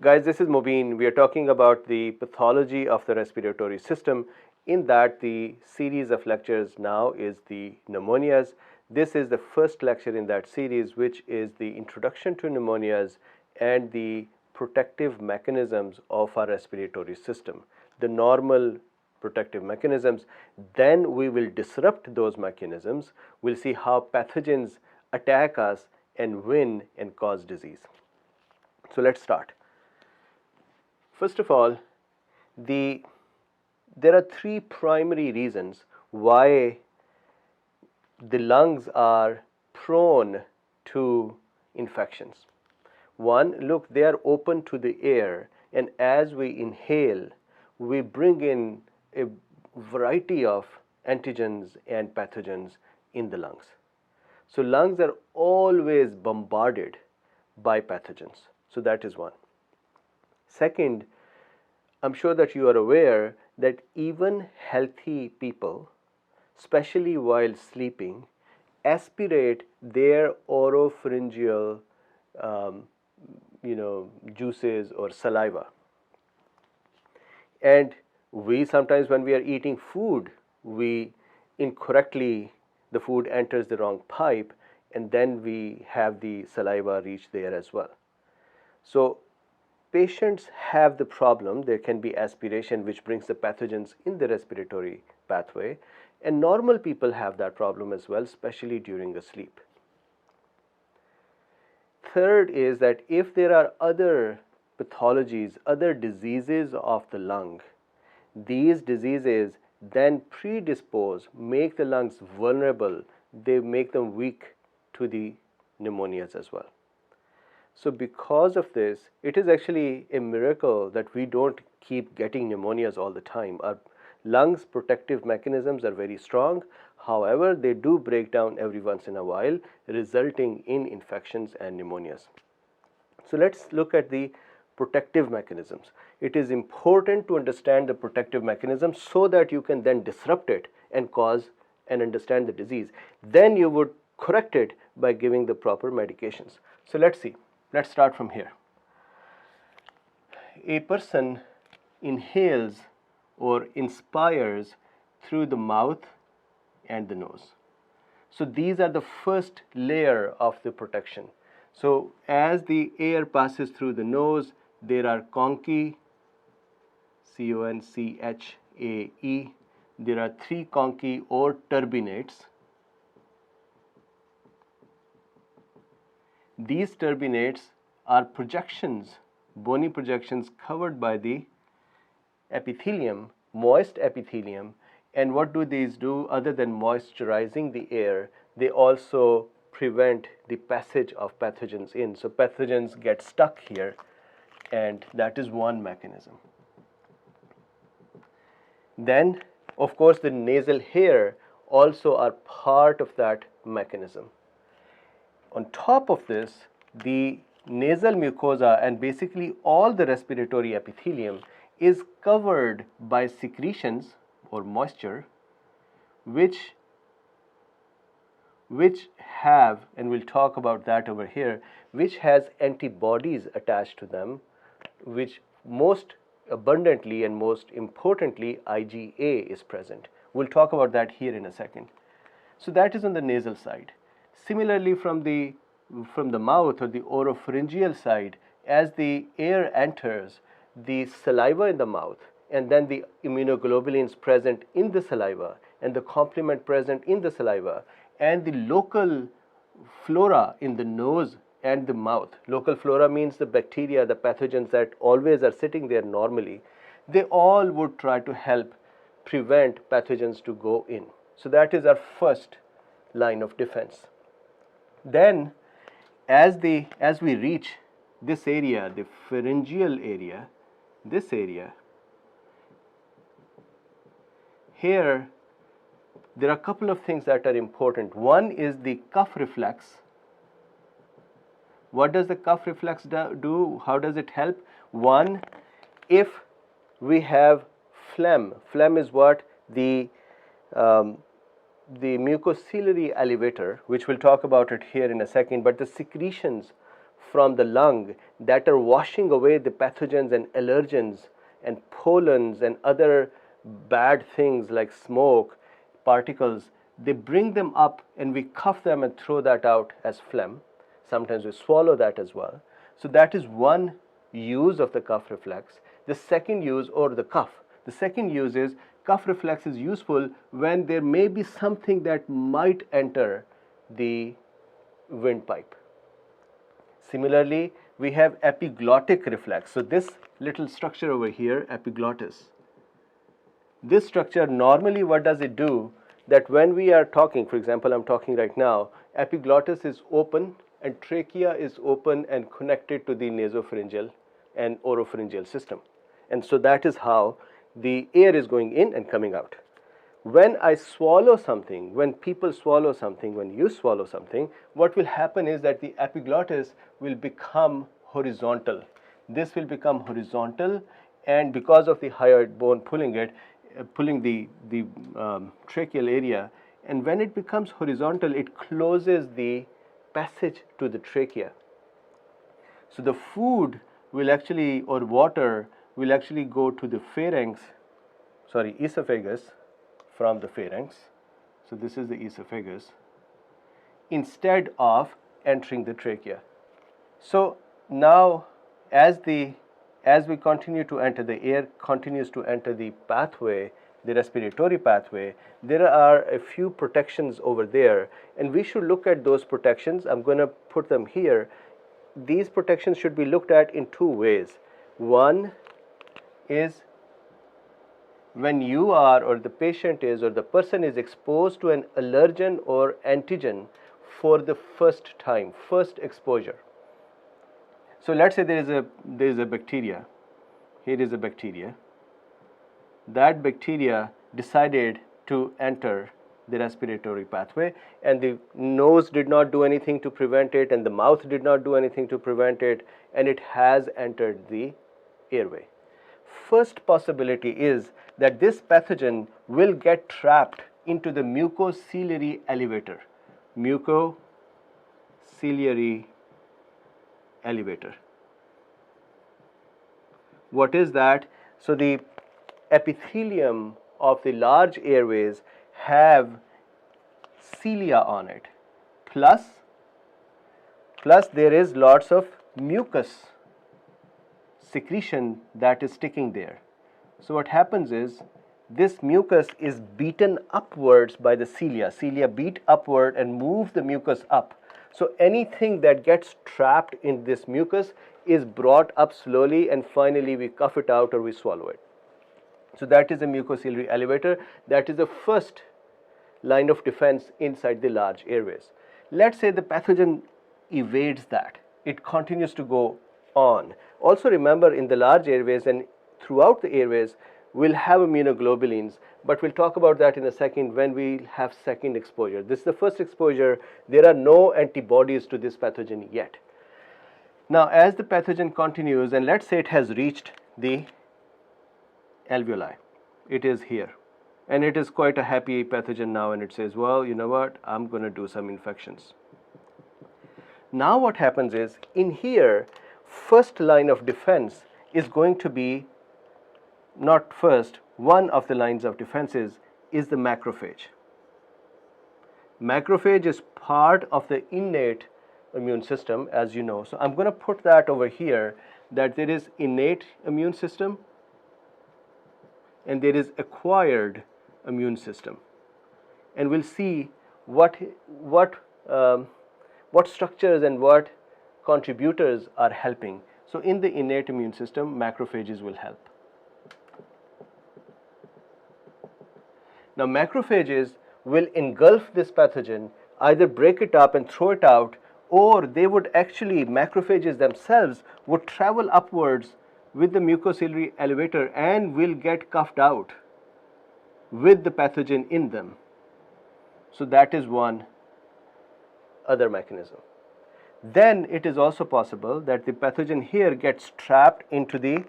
Guys, this is Mobeen. We are talking about the pathology of the respiratory system. In that, the series of lectures now is the pneumonias. This is the first lecture in that series, which is the introduction to pneumonias and the protective mechanisms of our respiratory system, the normal protective mechanisms. Then we will disrupt those mechanisms. We'll see how pathogens attack us and win and cause disease. So let's start. First of all, there are three primary reasons why the lungs are prone to infections. One, look, they are open to the air, and as we inhale, we bring in a variety of antigens and pathogens in the lungs. So lungs are always bombarded by pathogens. So that is one. Second, I'm sure that you are aware that even healthy people, especially while sleeping, aspirate their oropharyngeal juices or saliva. And we sometimes, when we are eating food, we incorrectly, the food enters the wrong pipe, and then we have the saliva reach there as well. So patients have the problem. There can be aspiration, which brings the pathogens in the respiratory pathway, and normal people have that problem as well, especially during the sleep. Third is that if there are other pathologies, other diseases of the lung, these diseases then predispose, make the lungs vulnerable, they make them weak to the pneumonias as well. So because of this, it is actually a miracle that we don't keep getting pneumonias all the time. Our lungs' protective mechanisms are very strong. However, they do break down every once in a while, resulting in infections and pneumonias. So let's look at the protective mechanisms. It is important to understand the protective mechanism so that you can then disrupt it and cause and understand the disease. Then you would correct it by giving the proper medications. So let's see. Let's start from here. A person inhales or inspires through the mouth and the nose. So these are the first layer of the protection. So as the air passes through the nose, there are conchae, C-O-N-C-H-A-E. There are three conchae or turbinates. These turbinates are projections, bony projections covered by the epithelium, moist epithelium. And what do these do other than moisturizing the air? They also prevent the passage of pathogens in. So pathogens get stuck here, and that is one mechanism. Then, of course, the nasal hair also are part of that mechanism. On top of this, the nasal mucosa and basically all the respiratory epithelium is covered by secretions or moisture, which have, and we'll talk about that over here, which has antibodies attached to them, which most abundantly and most importantly IgA is present. We'll talk about that here in a second. So that is on the nasal side. Similarly, from the mouth or the oropharyngeal side, as the air enters, the saliva in the mouth and then the immunoglobulins present in the saliva and the complement present in the saliva and the local flora in the nose and the mouth. Local flora means the bacteria, the pathogens that always are sitting there normally. They all would try to help prevent pathogens to go in. So that is our first line of defense. Then as we reach this area, the pharyngeal area, this area, here there are a couple of things that are important. One is the cuff reflex. What does the cuff reflex do? How does it help? One, if we have phlegm is what? The mucocilliary elevator, which we'll talk about it here in a second, but the secretions from the lung that are washing away the pathogens and allergens and pollens and other bad things like smoke, particles. They bring them up and we cuff them and throw that out as phlegm. Sometimes we swallow that as well. So that is one use of the cuff reflex. The second use, or the cuff, the second use is cuff reflex is useful when there may be something that might enter the windpipe. Similarly, we have epiglottic reflex. So this little structure over here, epiglottis. This structure, normally what does it do? That when we are talking, for example, I'm talking right now, epiglottis is open and trachea is open and connected to the nasopharyngeal and oropharyngeal system. And so that is how the air is going in and coming out. When I swallow something, when people swallow something, when you swallow something, what will happen is that the epiglottis will become horizontal. This will become horizontal, and because of the hyoid bone pulling it, pulling the tracheal area, and when it becomes horizontal, it closes the passage to the trachea. So the food will actually, or water will actually go to the pharynx, esophagus, from the pharynx. So this is the esophagus, instead of entering the trachea. So now as we continue to enter, the air continues to enter the pathway, the respiratory pathway, there are a few protections over there, and we should look at those protections. I'm going to put them here. These protections should be looked at in two ways. One is when you are, or the patient is, or the person is exposed to an allergen or antigen for the first time, first exposure. So let's say there is a bacteria. Here is a bacteria. That bacteria decided to enter the respiratory pathway, and the nose did not do anything to prevent it, and the mouth did not do anything to prevent it, and it has entered the airway. First possibility is that this pathogen will get trapped into the mucocilliary elevator. Mucocilliary elevator. What is that? So the epithelium of the large airways have cilia on it, plus there is lots of mucus secretion that is sticking there. So what happens is this mucus is beaten upwards by the cilia. Cilia beat upward and move the mucus up. So anything that gets trapped in this mucus is brought up slowly, and finally we cough it out or we swallow it. So that is a mucociliary elevator. That is the first line of defense inside the large airways. Let's say the pathogen evades that. It continues to go on. Also remember, in the large airways and throughout the airways, we'll have immunoglobulins, but we'll talk about that in a second when we have second exposure. This is the first exposure. There are no antibodies to this pathogen yet. Now as the pathogen continues, and let's say it has reached the alveoli, it is here, and it is quite a happy pathogen now, and it says, well, you know what, I'm going to do some infections. Now what happens is, in here, first line of defense is going to be, not first, one of the lines of defenses is the macrophage. Macrophage is part of the innate immune system, as you know. So I'm going to put that over here, that there is innate immune system and there is acquired immune system, and we'll see what structures and what contributors are helping. So in the innate immune system, macrophages will help. Now macrophages will engulf this pathogen, either break it up and throw it out, or they would actually, macrophages themselves would travel upwards with the mucociliary elevator and will get cuffed out with the pathogen in them. So that is one other mechanism. Then it is also possible that the pathogen here gets trapped into the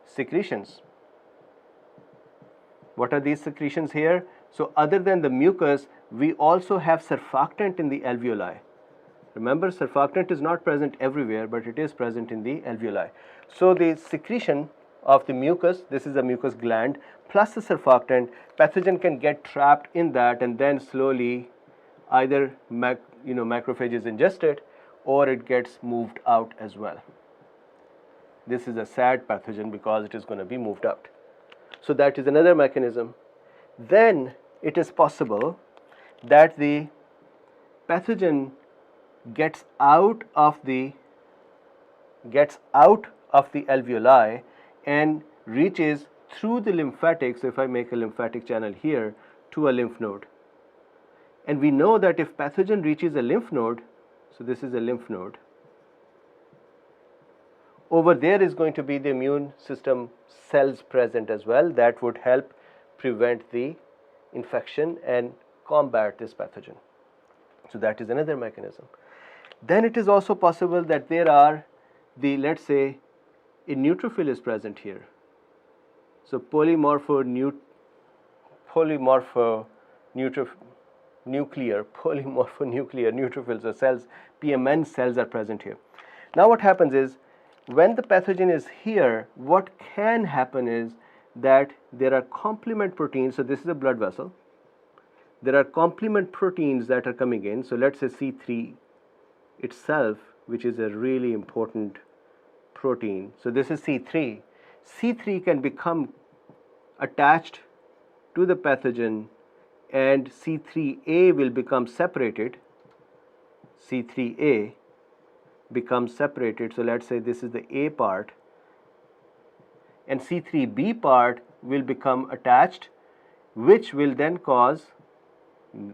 secretions. What are these secretions here? So other than the mucus, we also have surfactant in the alveoli, Remember, surfactant is not present everywhere, but it is present in the alveoli. So the secretion of the mucus, this is a mucus gland, plus the surfactant, pathogen can get trapped in that and then slowly either macrophages ingest it or it gets moved out as well. This is a sad pathogen because it is going to be moved out. So that is another mechanism. Then it is possible that the pathogen gets out of the alveoli and reaches through the lymphatics, if I make a lymphatic channel here, to a lymph node. And we know that if pathogen reaches a lymph node, so this is a lymph node, over there is going to be the immune system cells present as well that would help prevent the infection and combat this pathogen. So that is another mechanism. Then it is also possible that there are let's say a neutrophil is present here. So polymorphonuclear neutrophils or cells, PMN cells are present here. Now what happens is, when the pathogen is here, what can happen is that there are complement proteins. So this is a blood vessel. There are complement proteins that are coming in. So let's say C3 itself, which is a really important protein. So this is C3. C3 can become attached to the pathogen and C3A will become separated. C3A becomes separated. So let's say this is the A part and C3B part will become attached, which will then cause,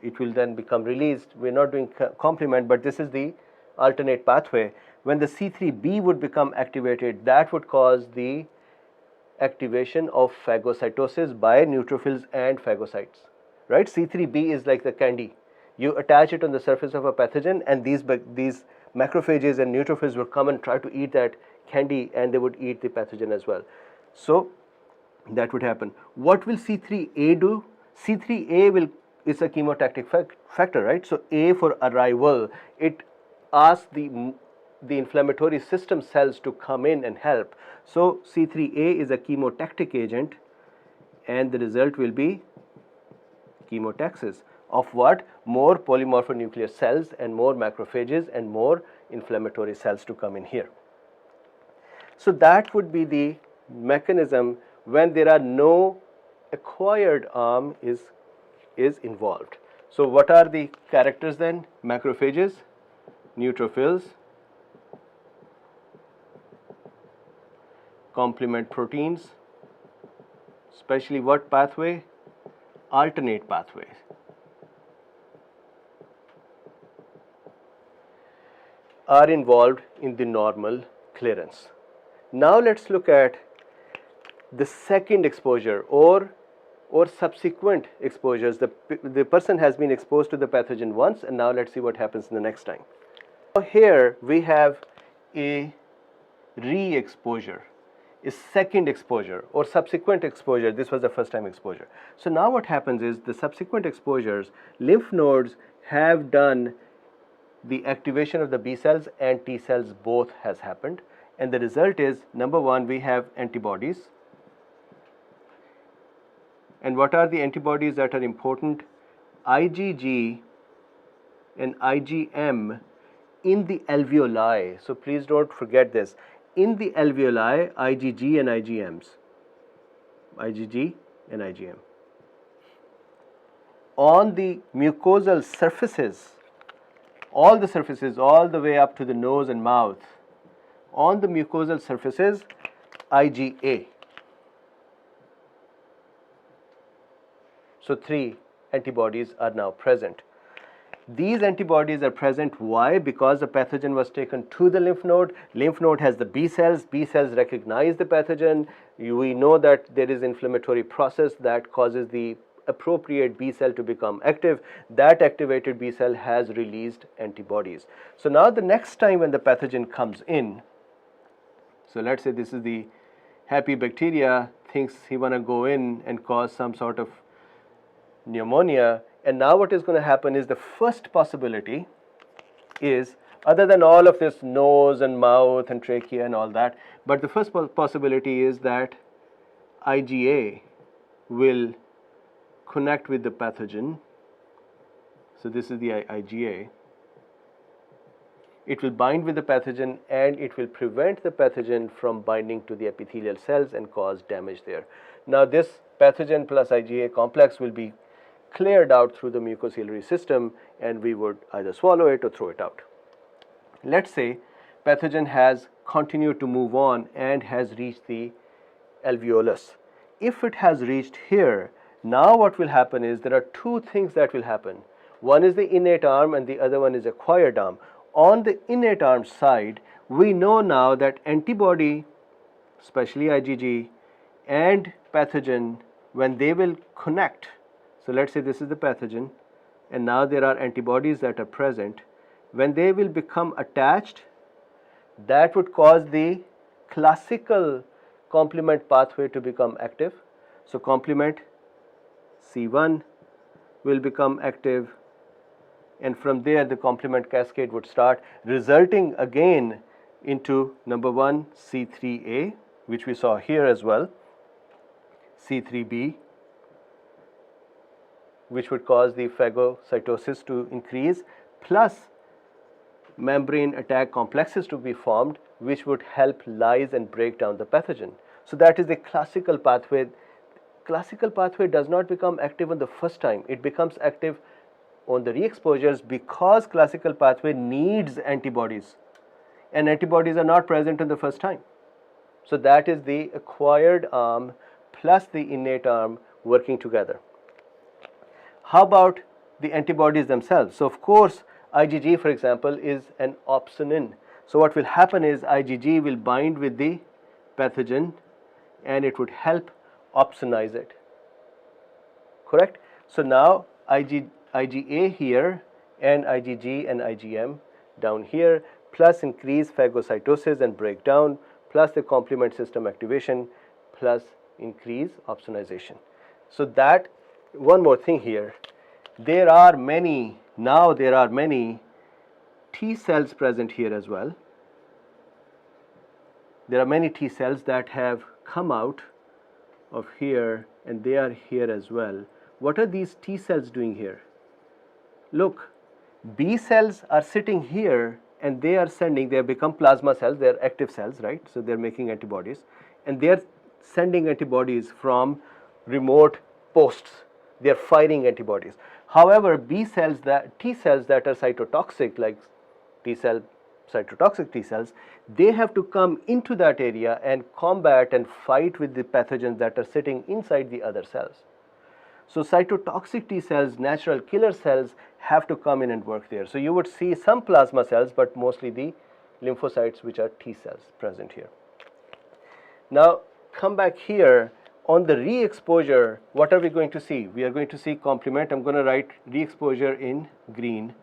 it will then become released. We're not doing complement, but this is the alternate pathway. When the C3B would become activated, that would cause the activation of phagocytosis by neutrophils and phagocytes, right? C3B is like the candy. You attach it on the surface of a pathogen and these macrophages and neutrophils will come and try to eat that candy and they would eat the pathogen as well. So that would happen. What will C3A do? C3A is a chemotactic factor, right? So A for arrival, it asks the inflammatory system cells to come in and help. So C3A is a chemotactic agent and the result will be chemotaxis of what? More polymorphonuclear cells and more macrophages and more inflammatory cells to come in here. So that would be the mechanism when there are no acquired arm is involved. So what are the characters then? Macrophages, neutrophils, complement proteins, especially what pathway? Alternate pathways. Are involved in the normal clearance. Now let's look at the second exposure or subsequent exposures. The person has been exposed to the pathogen once and now let's see what happens in the next time. So here we have a re-exposure, a second exposure or subsequent exposure. This was the first time exposure. So now what happens is the subsequent exposures, lymph nodes have done the activation of the B cells and T cells, both has happened, and the result is, number one, we have antibodies. And what are the antibodies that are important? IgG and IgM in the alveoli. So please don't forget this. In the alveoli, IgG and IgMs. IgG and IgM. On the mucosal surfaces, all the surfaces, all the way up to the nose and mouth, on the mucosal surfaces, IgA. So 3 antibodies are now present. These antibodies are present. Why? Because the pathogen was taken to the lymph node. Lymph node has the B cells. B cells recognize the pathogen. We know that there is inflammatory process that causes the appropriate B cell to become active. That activated B cell has released antibodies. So now the next time when the pathogen comes in, so let's say this is the happy bacteria, thinks he want to go in and cause some sort of pneumonia, and now what is going to happen is the first possibility is other than all of this nose and mouth and trachea and all that. But the first possibility is that IgA will connect with the pathogen. So this is the IgA. It will bind with the pathogen and it will prevent the pathogen from binding to the epithelial cells and cause damage there. Now this pathogen plus IgA complex will be cleared out through the mucociliary system and we would either swallow it or throw it out. Let's say pathogen has continued to move on and has reached the alveolus. If it has reached here, now what will happen is there are two things that will happen. One is the innate arm and the other one is acquired arm. On the innate arm side, we know now that antibody, especially IgG, and pathogen, when they will connect, so let's say this is the pathogen and now there are antibodies that are present, when they will become attached, that would cause the classical complement pathway to become active. So complement C1 will become active, and from there the complement cascade would start, resulting again into number 1 C3A, which we saw here as well, C3B, which would cause the phagocytosis to increase, plus membrane attack complexes to be formed, which would help lyse and break down the pathogen. So that is the classical pathway. Classical pathway does not become active on the first time, it becomes active on the re-exposures because classical pathway needs antibodies and antibodies are not present on the first time. So that is the acquired arm plus the innate arm working together. How about the antibodies themselves? So of course IgG, for example, is an opsonin. So what will happen is IgG will bind with the pathogen and it would help opsonize it, correct? So now IgA here and IgG and IgM down here, plus increase phagocytosis and breakdown, plus the complement system activation, plus increase opsonization. So that, one more thing here, there are many T cells present here as well. There are many T cells that have come out of here and they are here as well. What are these T cells doing here? Look, B cells are sitting here and they are sending, they have become plasma cells, they are active cells, right? So they are making antibodies and they are sending antibodies from remote posts. They are firing antibodies. However, T cells that are cytotoxic, like cytotoxic T cells, they have to come into that area and combat and fight with the pathogens that are sitting inside the other cells. So cytotoxic T cells, natural killer cells, have to come in and work there. So you would see some plasma cells, but mostly the lymphocytes, which are T cells, present here. Now come back here. On the re-exposure, what are we going to see? We are going to see complement. I'm going to write re-exposure in green.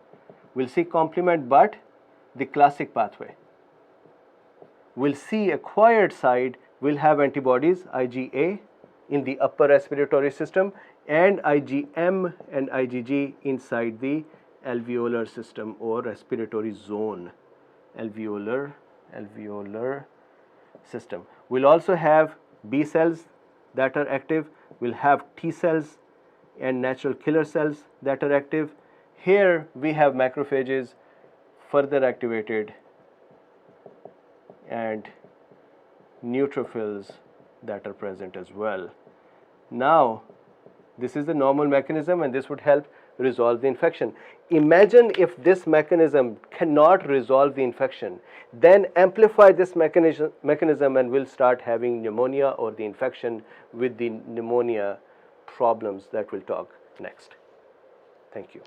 We'll see complement, but the classic pathway. We'll see acquired side will have antibodies, IgA in the upper respiratory system and IgM and IgG inside the alveolar system or respiratory zone, alveolar system. We'll also have B cells that are active, we'll have T cells and natural killer cells that are active. Here we have macrophages further activated and neutrophils that are present as well. Now this is the normal mechanism and this would help resolve the infection. Imagine if this mechanism cannot resolve the infection, then amplify this mechanism and we'll start having pneumonia or the infection with the pneumonia problems that we'll talk next. Thank you.